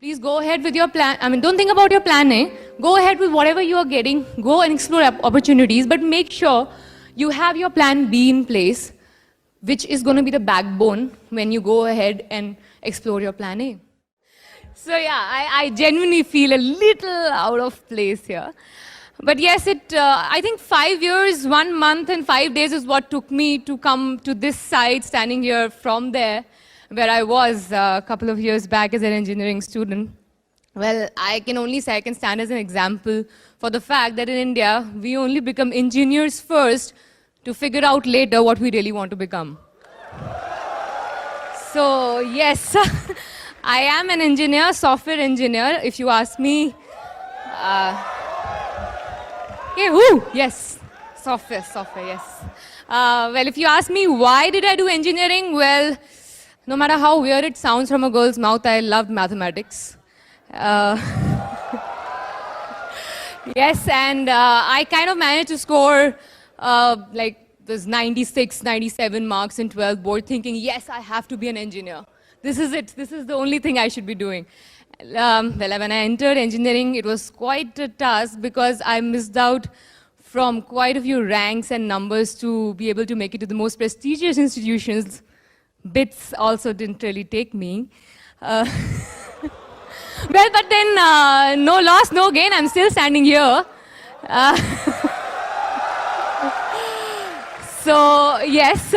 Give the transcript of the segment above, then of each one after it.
Please go ahead with your plan. I mean, don't think about your plan A. Go ahead with whatever you are getting. Go and explore opportunities, but make sure you have your plan B in place, which is going to be the backbone when you go ahead and explore your plan A. So yeah, I genuinely feel a little out of place here. But yes, I think 5 years, 1 month and 5 days is what took me to come to this side, standing here from there, where I was a couple of years back as an engineering student. Well, I can only say I can stand as an example for the fact that in India, we only become engineers first to figure out later what we really want to become. So yes, I am an engineer, software engineer, if you ask me. Yes, software, yes. Well, if you ask me why did I do engineering, well, no matter how weird it sounds from a girl's mouth, I loved mathematics. Yes, and I kind of managed to score like this 96, 97 marks in 12th board, thinking, yes, I have to be an engineer. This is it. This is the only thing I should be doing. Well, when I entered engineering, it was quite a task because I missed out from quite a few ranks and numbers to be able to make it to the most prestigious institutions. BITS also didn't really take me. Well, but then no loss, no gain. I'm still standing here. So, yes.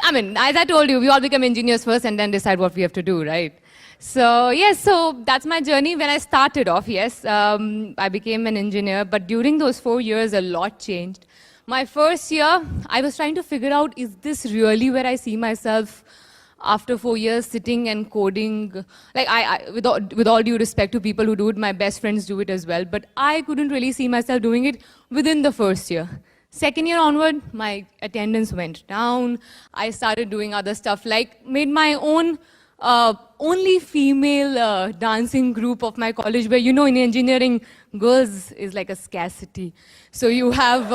I mean, as I told you, we all become engineers first and then decide what we have to do, right? So, yes, so that's my journey. When I started off, yes, I became an engineer. But during those 4 years, a lot changed. My first year, I was trying to figure out, is this really where I see myself after 4 years sitting and coding? Like, with all due respect to people who do it, my best friends do it as well. But I couldn't really see myself doing it within the first year. Second year onward, my attendance went down. I started doing other stuff, like made my own only female dancing group of my college, where, you know, in engineering, girls is like a scarcity. So you have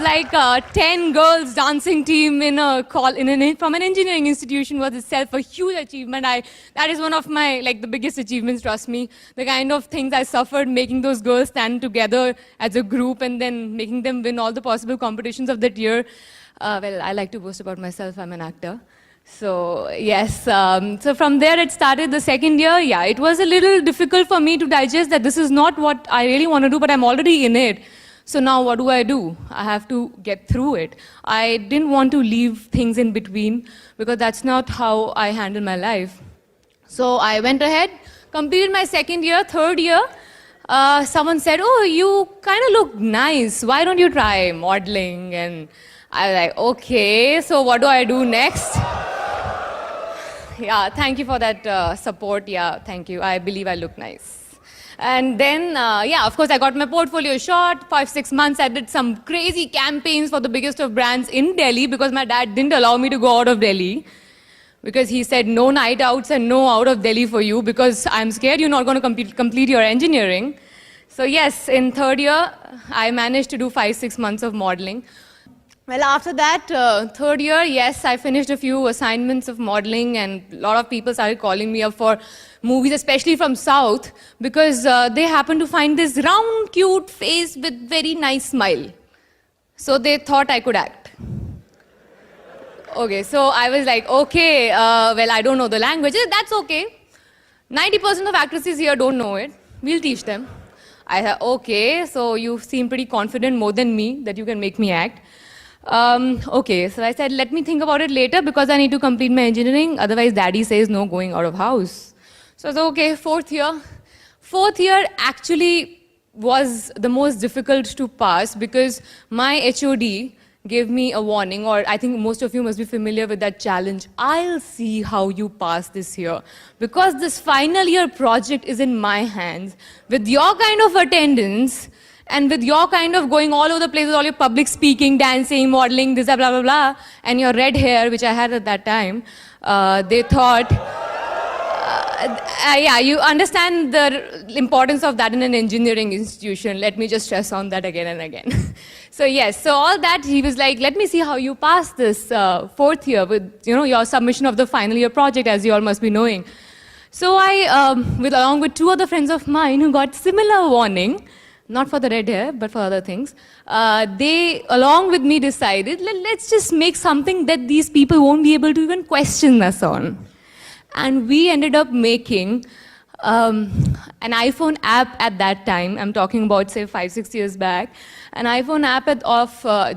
like 10 girls dancing team from an engineering institution was itself a huge achievement. That is one of my, like, the biggest achievements, trust me. The kind of things I suffered making those girls stand together as a group and then making them win all the possible competitions of that year. Well, I like to boast about myself, I'm an actor. So, yes, so from there it started. The second year, yeah, it was a little difficult for me to digest that this is not what I really want to do, but I'm already in it. So now what do? I have to get through it. I didn't want to leave things in between because that's not how I handle my life. So I went ahead, completed my second year. Third year, someone said, oh, you kind of look nice. Why don't you try modeling? And I was like, okay, so what do I do next? Yeah, thank you for that support. Yeah, thank you. I believe I look nice. And then, yeah, of course, I got my portfolio shot. 5-6 months, I did some crazy campaigns for the biggest of brands in Delhi because my dad didn't allow me to go out of Delhi. Because he said, no night outs and no out of Delhi for you because I'm scared you're not going to complete your engineering. So yes, in third year, I managed to do 5-6 months of modeling. Well, after that, third year, yes, I finished a few assignments of modeling and a lot of people started calling me up for movies, especially from South, because they happened to find this round, cute face with very nice smile. So they thought I could act. Okay, so I was like, okay, well, I don't know the language. That's okay. 90% of actresses here don't know it. We'll teach them. I said, okay, so you seem pretty confident more than me that you can make me act. Okay, so I said, let me think about it later because I need to complete my engineering. Otherwise, daddy says no going out of house. So I said, okay, fourth year. Fourth year actually was the most difficult to pass because my HOD gave me a warning, or I think most of you must be familiar with that challenge. I'll see how you pass this year because this final year project is in my hands. With your kind of attendance, and with your kind of going all over the place with all your public speaking, dancing, modeling, this, blah, blah, blah, and your red hair, which I had at that time, they thought, Yeah, you understand the importance of that in an engineering institution. Let me just stress on that again and again. So yes, so all that, he was like, let me see how you pass this fourth year with, your submission of the final year project, as you all must be knowing. So I, along with two other friends of mine who got similar warning, not for the red hair, but for other things, they, along with me, decided, let's just make something that these people won't be able to even question us on. And we ended up making an iPhone app at that time. I'm talking about, say, 5-6 years back. An iPhone app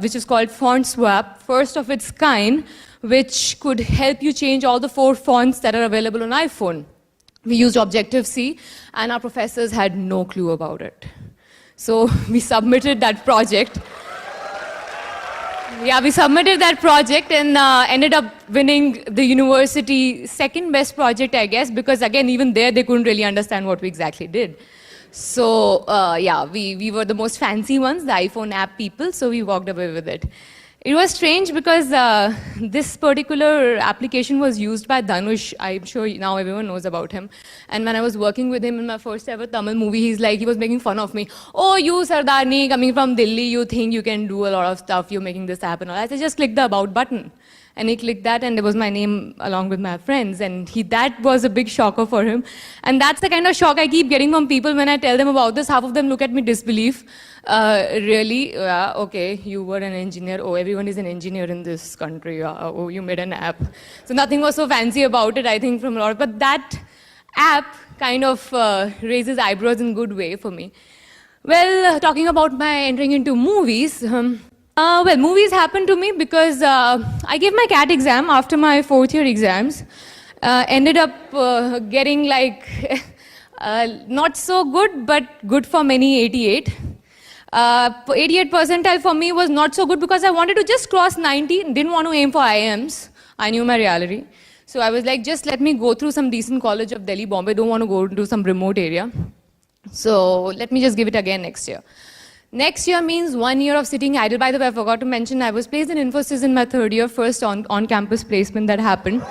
which is called Font Swap, first of its kind, which could help you change all the 4 fonts that are available on iPhone. We used Objective-C, and our professors had no clue about it. So we submitted that project. Yeah, we submitted that project and ended up winning the university second best project, I guess, because again, even there, they couldn't really understand what we exactly did. So yeah, we were the most fancy ones, the iPhone app people, so we walked away with it. It was strange because this particular application was used by Dhanush. I'm sure now everyone knows about him. And when I was working with him in my first ever Tamil movie, he was making fun of me. Oh, you Sardarni, coming from Delhi, you think you can do a lot of stuff, you're making this happen. I said, just click the about button. And he clicked that, and there was my name along with my friends. And that was a big shocker for him. And that's the kind of shock I keep getting from people when I tell them about this. Half of them look at me disbelief. Really? Okay, you were an engineer. Oh, everyone is an engineer in this country. Oh, you made an app. So nothing was so fancy about it, I think, from a lot. But that app kind of raises eyebrows in a good way for me. Well, talking about my entering into movies, well, movies happened to me because I gave my CAT exam after my 4th year exams. Ended up getting like not so good, but good for many, 88. 88 percentile for me was not so good because I wanted to just cross 90, didn't want to aim for IIMs. I knew my reality. So I was like, just let me go through some decent college of Delhi, Bombay, don't want to go to some remote area. So let me just give it again next year. Next year means 1 year of sitting idle. By the way, I forgot to mention, I was placed in Infosys in my 3rd year, first on-campus placement that happened.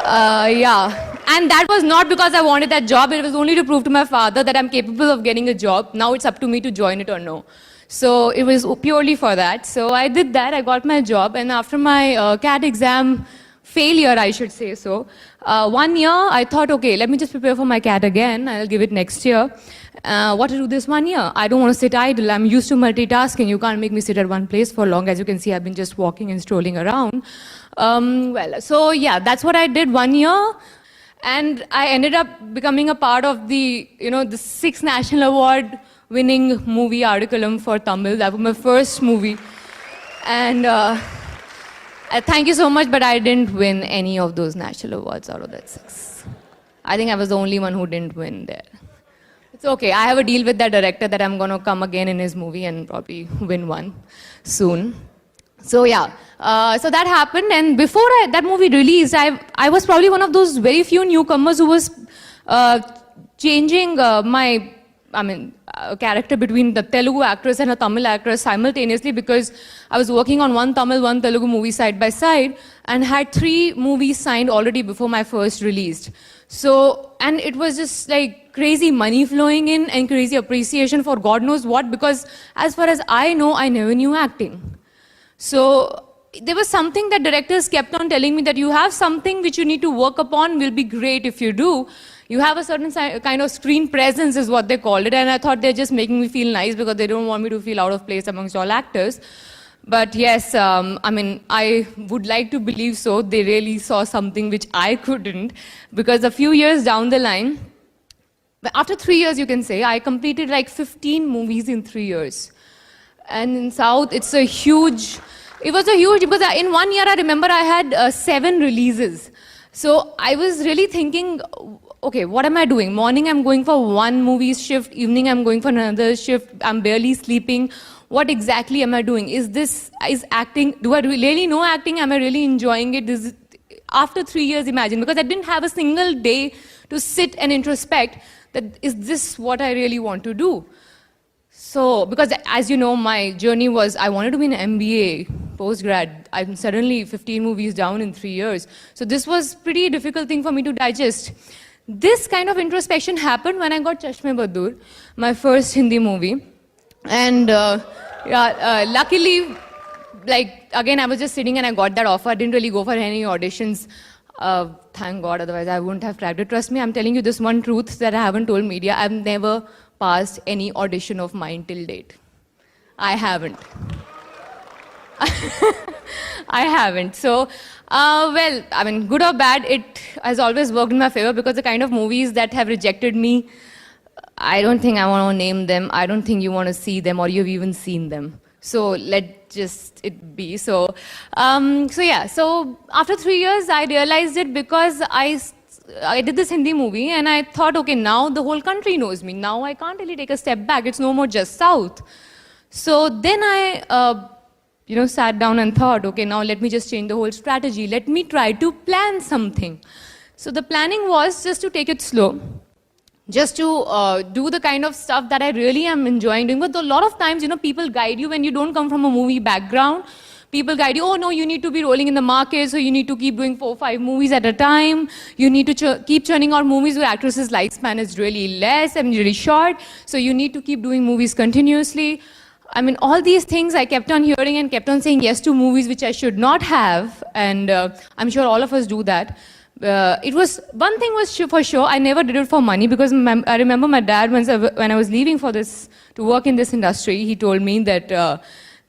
Yeah. And that was not because I wanted that job, it was only to prove to my father that I'm capable of getting a job. Now it's up to me to join it or no. So it was purely for that. So I did that, I got my job, and after my CAT exam failure, I should say so, 1 year, I thought, okay, let me just prepare for my CAT again, I'll give it next year. What to do this 1 year? I don't want to sit idle. I'm used to multitasking. You can't make me sit at one place for long. As you can see, I've been just walking and strolling around. Well, so yeah, that's what I did 1 year. And I ended up becoming a part of the 6th National Award winning movie Articulum for Tamil. That was my first movie. And thank you so much, but I didn't win any of those national awards out of that 6. I think I was the only one who didn't win there. It's okay. I have a deal with that director that I'm going to come again in his movie and probably win one soon. So yeah, so that happened. And before that movie released, I was probably one of those very few newcomers who was changing my character between the Telugu actress and a Tamil actress simultaneously, because I was working on one Tamil, one Telugu movie side by side and had 3 movies signed already before my first released. So, and it was just like crazy money flowing in and crazy appreciation for God knows what, because as far as I know, I never knew acting. So there was something that directors kept on telling me, that you have something which you need to work upon, will be great if you do. You have a certain kind of screen presence is what they called it, and I thought they're just making me feel nice because they don't want me to feel out of place amongst all actors. But yes, I would like to believe so. They really saw something which I couldn't, because a few years down the line, after 3 years you can say, I completed like 15 movies in 3 years. And in South, it was a huge, because in 1 year I remember I had 7 releases. So I was really thinking, okay, what am I doing? Morning I'm going for one movie shift, evening I'm going for another shift, I'm barely sleeping. What exactly am I doing? Is acting, do I really know acting? Am I really enjoying it? After 3 years, imagine, because I didn't have a single day to sit and introspect that, is this what I really want to do? So, because as you know, my journey was, I wanted to be an MBA, post-grad. I'm suddenly 15 movies down in 3 years. So this was pretty difficult thing for me to digest. this kind of introspection happened when I got Chashme Badur, my first Hindi movie. And luckily, like, again, I was just sitting and I got that offer. I didn't really go for any auditions. Thank God, otherwise I wouldn't have cracked it. Trust me, I'm telling you this one truth that I haven't told media. I've never passed any audition of mine till date. I haven't. I haven't. So, well, I mean, good or bad, it has always worked in my favor because the kind of movies that have rejected me, I don't think I want to name them. I don't think you want to see them or you've even seen them. So let just it be. So yeah. So after 3 years, I realized it because I did this Hindi movie and I thought, okay, now the whole country knows me. Now I can't really take a step back. It's no more just South. So then I, sat down and thought, okay, now let me just change the whole strategy. Let me try to plan something. So the planning was just to take it slow. Just to do the kind of stuff that I really am enjoying doing. But a lot of times, people guide you when you don't come from a movie background. People guide you, oh no, you need to be rolling in the market, so you need to keep doing 4 or 5 movies at a time. You need to keep churning out movies where actresses' lifespan is really less and really short. So you need to keep doing movies continuously. I mean, all these things I kept on hearing and kept on saying yes to movies which I should not have. And I'm sure all of us do that. One thing was for sure, I never did it for money because I remember my dad, when I was leaving to work in this industry, he told me that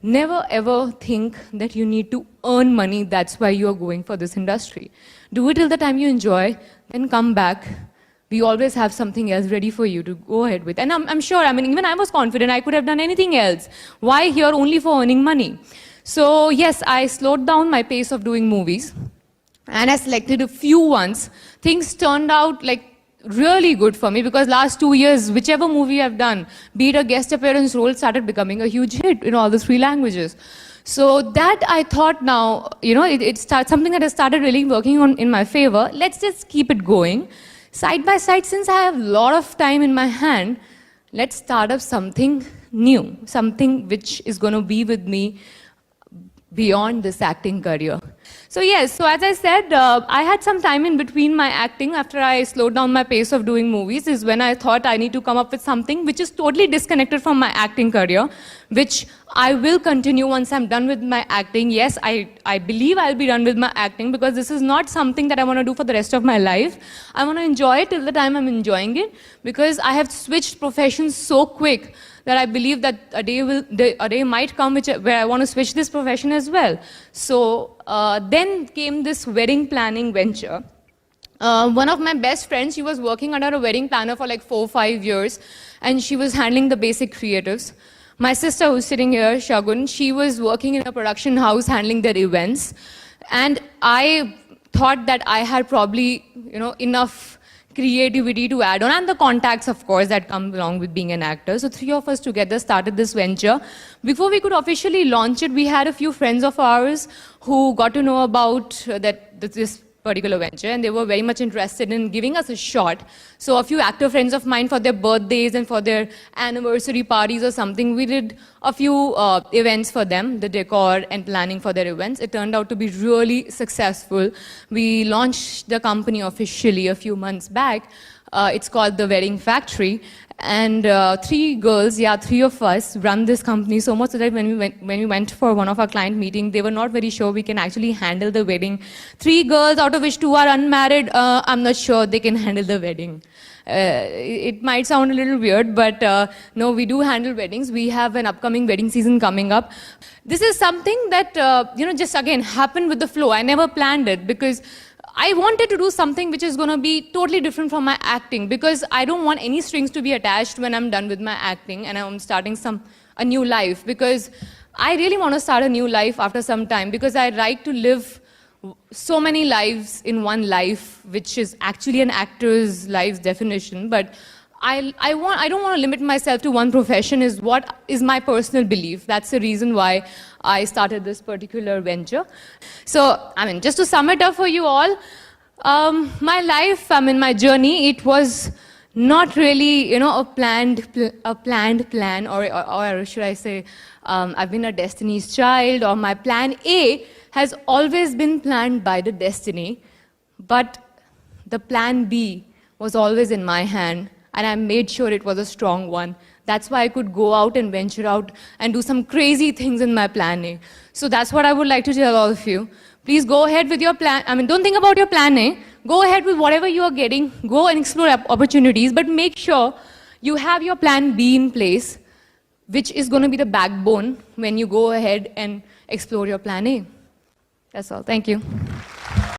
never ever think that you need to earn money, that's why you're going for this industry. Do it till the time you enjoy, then come back. We always have something else ready for you to go ahead with. And I'm sure, I mean, even I was confident I could have done anything else. Why here only for earning money? So yes, I slowed down my pace of doing movies. And I selected a few ones. Things turned out like really good for me because last 2 years, whichever movie I've done, be it a guest appearance role, started becoming a huge hit in all the 3 languages. So that I thought now, it's something that has started really working on in my favor. Let's just keep it going. Side by side, since I have a lot of time in my hand, let's start up something new, something which is going to be with me beyond this acting career. So yes, so as I said, I had some time in between my acting after I slowed down my pace of doing movies is when I thought I need to come up with something which is totally disconnected from my acting career, which I will continue once I'm done with my acting. Yes, I believe I'll be done with my acting because this is not something that I want to do for the rest of my life. I want to enjoy it till the time I'm enjoying it because I have switched professions so quick that I believe that a day might come where I want to switch this profession as well. So then came this wedding planning venture. One of my best friends, she was working under a wedding planner for like 4 or 5 years, and she was handling the basic creatives. My sister, who's sitting here, Shagun, she was working in a production house handling their events. And I thought that I had probably, enough creativity to add on, and the contacts, of course, that come along with being an actor. So 3 of us together started this venture. Before we could officially launch it, we had a few friends of ours who got to know about this particular venture, and they were very much interested in giving us a shot. So a few actor friends of mine, for their birthdays and for their anniversary parties or something, we did a few events for them, the decor and planning for their events. It turned out to be really successful. We launched the company officially a few months back. It's called The Wedding Factory. And 3 girls, 3 of us run this company so much so that when we went for one of our client meetings, they were not very sure we can actually handle the wedding. 3 girls, out of which 2 are unmarried, I'm not sure they can handle the wedding. It might sound a little weird, but no, we do handle weddings. We have an upcoming wedding season coming up. This is something that, just again happened with the flow. I never planned it because I wanted to do something which is going to be totally different from my acting because I don't want any strings to be attached when I'm done with my acting and I'm starting a new life, because I really want to start a new life after some time because I like to live so many lives in one life, which is actually an actor's life's definition. But I don't want to limit myself to one profession is what is my personal belief. That's the reason why I started this particular venture. So, just to sum it up for you all, my life, my journey, it was not really, a planned plan, or should I say, I've been a destiny's child, or my plan A has always been planned by the destiny, but the plan B was always in my hand, and I made sure it was a strong one. That's why I could go out and venture out and do some crazy things in my plan A. So that's what I would like to tell all of you. Please go ahead with your plan. I mean, don't think about your plan A. Go ahead with whatever you are getting. Go and explore opportunities, but make sure you have your plan B in place, which is going to be the backbone when you go ahead and explore your plan A. That's all. Thank you.